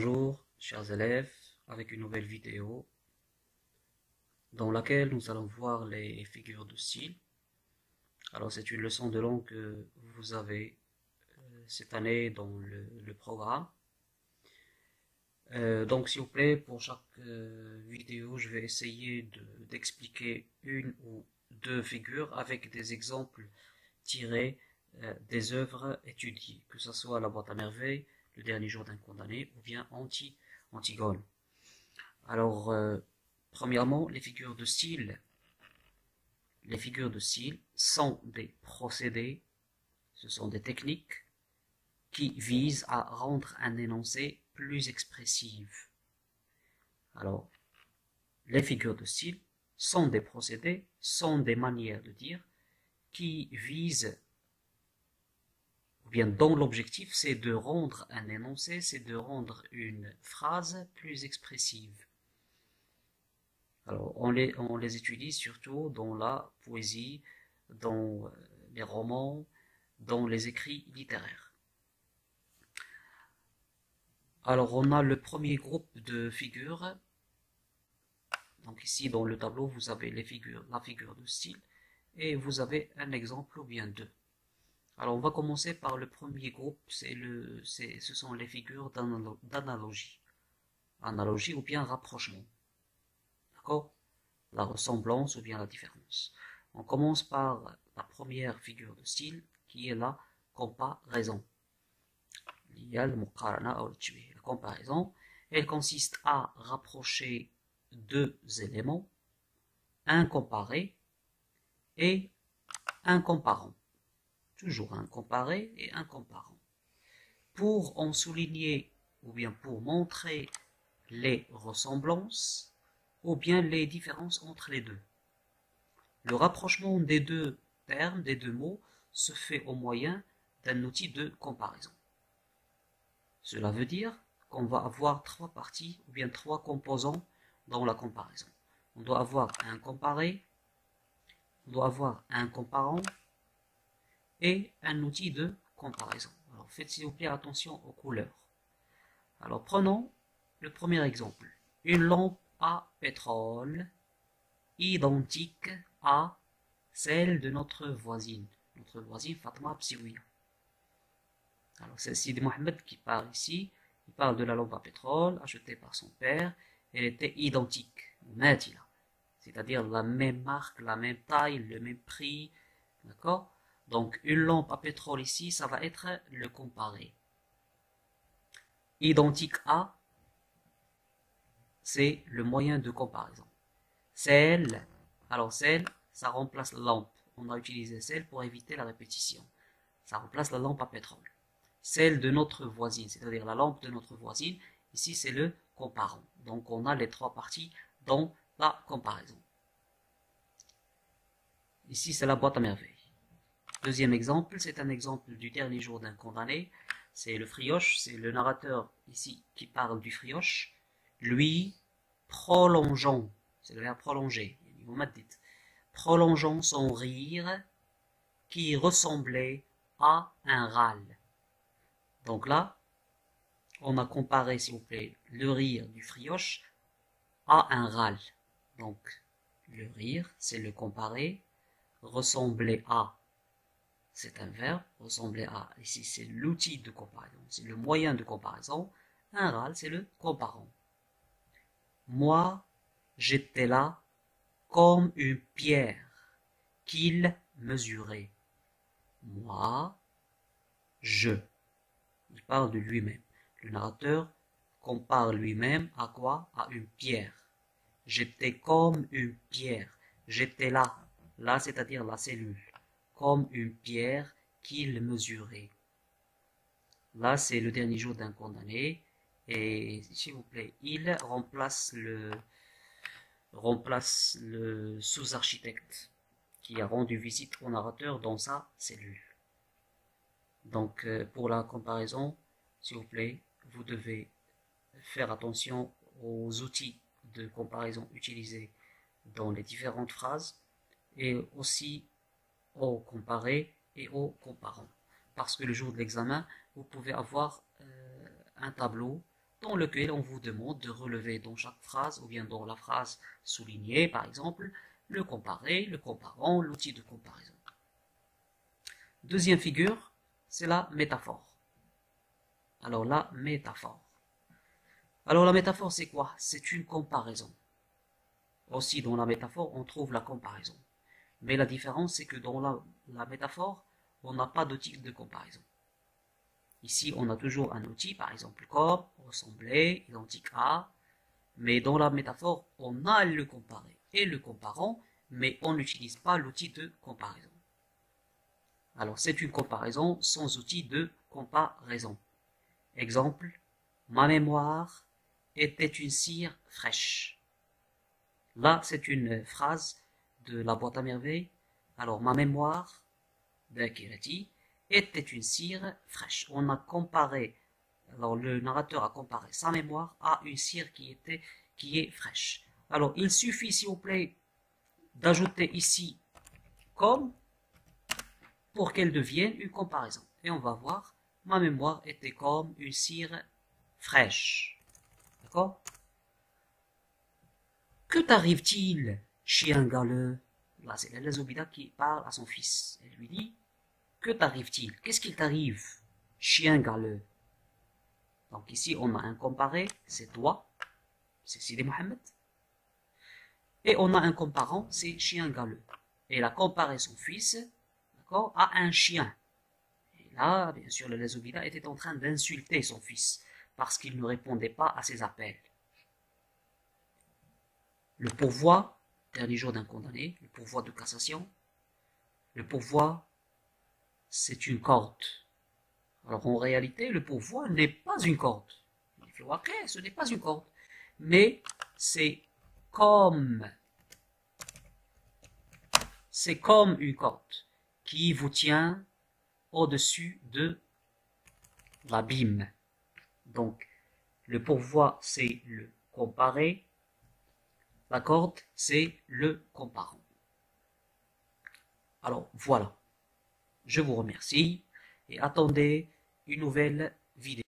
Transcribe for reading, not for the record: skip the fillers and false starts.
Bonjour, chers élèves, avec une nouvelle vidéo dans laquelle nous allons voir les figures de style. Alors, c'est une leçon de langue que vous avez cette année dans le programme. Donc, s'il vous plaît, pour chaque vidéo, je vais essayer d'expliquer une ou deux figures avec des exemples tirés des œuvres étudiées, que ce soit La boîte à merveilles, Le dernier jour d'un condamné ou bien Antigone. Alors, premièrement, les figures de style. Les figures de style sont des procédés, ce sont des techniques qui visent à rendre un énoncé plus expressif. Alors, les figures de style sont des procédés, sont des manières de dire qui visent, ou bien dont l'objectif c'est de rendre un énoncé, c'est de rendre une phrase plus expressive. Alors, on les utilise surtout dans la poésie, dans les romans, dans les écrits littéraires. Alors, on a le premier groupe de figures. Donc ici, dans le tableau, vous avez la figure de style, et vous avez un exemple ou bien deux. Alors, on va commencer par le premier groupe, ce sont les figures d'analogie. Analogie ou bien rapprochement. D'accord? La ressemblance ou bien la différence. On commence par la première figure de style qui est la comparaison. La comparaison, elle consiste à rapprocher deux éléments, un comparé et un comparant. Toujours un comparé et un comparant. Pour en souligner ou bien pour montrer les ressemblances ou bien les différences entre les deux. Le rapprochement des deux termes, des deux mots, se fait au moyen d'un outil de comparaison. Cela veut dire qu'on va avoir trois parties ou bien trois composants dans la comparaison. On doit avoir un comparé, on doit avoir un comparant et un outil de comparaison. Alors faites s'il vous plaît attention aux couleurs. Alors prenons le premier exemple. Une lampe à pétrole identique à celle de notre voisine Fatma Bsiouia. Alors c'est Sidi Mohamed qui parle ici, il parle de la lampe à pétrole achetée par son père, elle était identique, c'est-à-dire la même marque, la même taille, le même prix, d'accord? Donc une lampe à pétrole ici, ça va être le comparé. Identique à, c'est le moyen de comparaison. Celle, alors celle, ça remplace la lampe. On a utilisé celle pour éviter la répétition. Ça remplace la lampe à pétrole. Celle de notre voisine, c'est-à-dire la lampe de notre voisine, ici c'est le comparant. Donc on a les trois parties dans la comparaison. Ici c'est la boîte à merveilles. Deuxième exemple, c'est un exemple du dernier jour d'un condamné. C'est le frioche, c'est le narrateur ici qui parle du frioche. Lui, prolongeant, c'est le verbe prolonger, prolongeant son rire qui ressemblait à un râle. Donc là, on a comparé, s'il vous plaît, le rire du frioche à un râle. Donc, le rire, c'est le comparé. Ressembler à, c'est un verbe. Ressembler à, ici, c'est l'outil de comparaison. C'est le moyen de comparaison. Un râle, c'est le comparant. Moi, j'étais là comme une pierre qu'il mesurait. Moi, je. Il parle de lui-même. Le narrateur compare lui-même à quoi? À une pierre. J'étais comme une pierre. J'étais là. Là, c'est-à-dire la cellule. Comme une pierre qu'il mesurait. Là, c'est le dernier jour d'un condamné. Et s'il vous plaît, il remplace le sous-architecte qui a rendu visite au narrateur dans sa cellule. Donc, pour la comparaison, s'il vous plaît, vous devez faire attention aux outils de comparaison utilisés dans les différentes phrases et aussi au comparé et au comparant. Parce que le jour de l'examen, vous pouvez avoir un tableau dans lequel on vous demande de relever dans chaque phrase, ou bien dans la phrase soulignée, par exemple, le comparé, le comparant, l'outil de comparaison. Deuxième figure, c'est la métaphore. Alors la métaphore. Alors la métaphore, c'est quoi? C'est une comparaison. Aussi, dans la métaphore, on trouve la comparaison. Mais la différence, c'est que dans la métaphore, on n'a pas d'outil de comparaison. Ici, on a toujours un outil, par exemple comme, ressembler, identique à. Mais dans la métaphore, on a le comparé et le comparant, mais on n'utilise pas l'outil de comparaison. Alors, c'est une comparaison sans outil de comparaison. Exemple, ma mémoire était une cire fraîche. Là, c'est une phrase de la boîte à merveilles. Alors, ma mémoire, d'Akirati, était une cire fraîche. On a comparé, alors le narrateur a comparé sa mémoire à une cire qui est fraîche. Alors, il suffit, s'il vous plaît, d'ajouter ici comme pour qu'elle devienne une comparaison. Et on va voir, ma mémoire était comme une cire fraîche. D'accord? Que t'arrive-t-il, chien galeux? Là, c'est la Zobida qui parle à son fils. Elle lui dit, que t'arrive-t-il? Qu'est-ce qu'il t'arrive, chien galeux? Donc ici, on a un comparé, c'est toi, c'est Sidi Mohamed. Et on a un comparant, c'est chien galeux. Et elle a comparé son fils, d'accord, à un chien. Et là, bien sûr, le Lézobida était en train d'insulter son fils, parce qu'il ne répondait pas à ses appels. Le pourvoi, dernier jour d'un condamné, le pourvoi de cassation, le pourvoi, c'est une corde. Alors en réalité, le pourvoi n'est pas une corde. Ok, ce n'est pas une corde. Mais c'est comme une corde qui vous tient au-dessus de l'abîme. Donc, le pourvoi, c'est le comparé. La corde, c'est le comparant. Alors, voilà. Je vous remercie et attendez une nouvelle vidéo.